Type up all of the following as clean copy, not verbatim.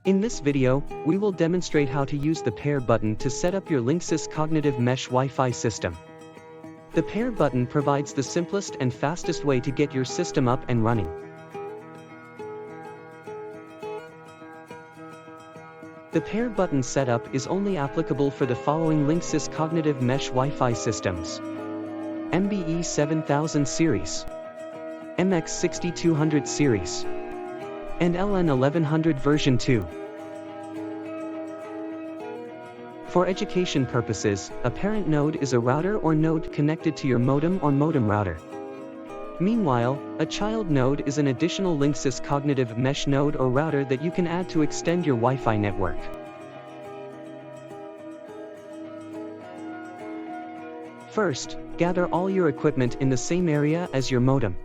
In this video, we will demonstrate how to use the pair button to set up your Linksys Cognitive Mesh Wi-Fi system. The pair button provides the simplest and fastest way to get your system up and running. The pair button setup is only applicable for the following Linksys Cognitive Mesh Wi-Fi systems: MBE 7000 series, MX 6200 series, and LN 1100 version 2. For education purposes, a parent node is a router or node connected to your modem or modem router. Meanwhile, a child node is an additional Linksys Cognitive Mesh node or router that you can add to extend your Wi-Fi network. First, gather all your equipment in the same area as your modem.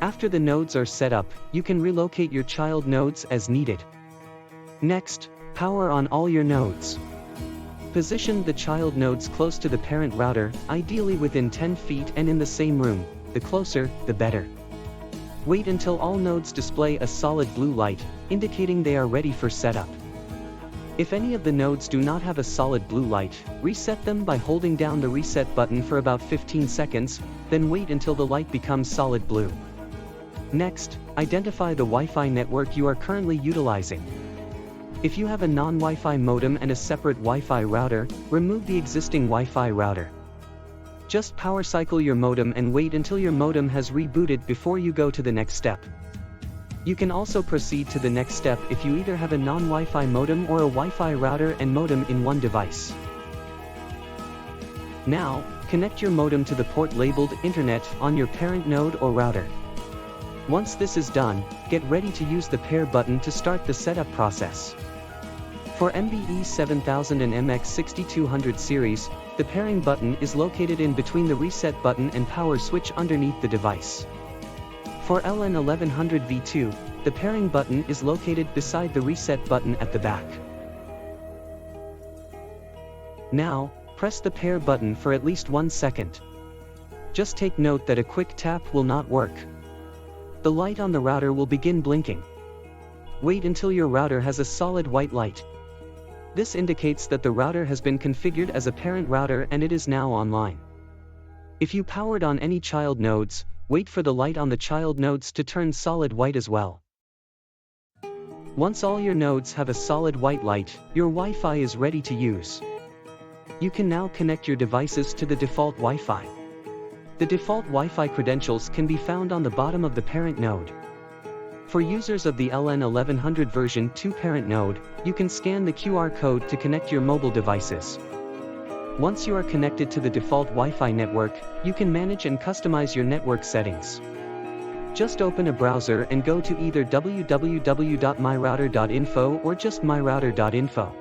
After the nodes are set up, you can relocate your child nodes as needed. Next, power on all your nodes. Position the child nodes close to the parent router, ideally within 10 feet and in the same room. The closer, the better. Wait until all nodes display a solid blue light, indicating they are ready for setup. If any of the nodes do not have a solid blue light, reset them by holding down the reset button for about 15 seconds, then wait until the light becomes solid blue. Next, identify the Wi-Fi network you are currently utilizing. If you have a non-Wi-Fi modem and a separate Wi-Fi router, remove the existing Wi-Fi router. Just power cycle your modem and wait until your modem has rebooted before you go to the next step. You can also proceed to the next step if you either have a non-Wi-Fi modem or a Wi-Fi router and modem in one device. Now, connect your modem to the port labeled Internet on your parent node or router. Once this is done, get ready to use the pair button to start the setup process. For MBE 7000 and MX 6200 series, the pairing button is located in between the reset button and power switch underneath the device. For LN 1100 V2, the pairing button is located beside the reset button at the back. Now, press the pair button for at least 1 second. Just take note that a quick tap will not work. The light on the router will begin blinking. Wait until your router has a solid white light. This indicates that the router has been configured as a parent router and it is now online. If you powered on any child nodes, wait for the light on the child nodes to turn solid white as well. Once all your nodes have a solid white light, your Wi-Fi is ready to use. You can now connect your devices to the default Wi-Fi. The default Wi-Fi credentials can be found on the bottom of the parent node. For users of the LN 1100 version 2 parent node, you can scan the QR code to connect your mobile devices. Once you are connected to the default Wi-Fi network, you can manage and customize your network settings. Just open a browser and go to either www.myrouter.info or just myrouter.info.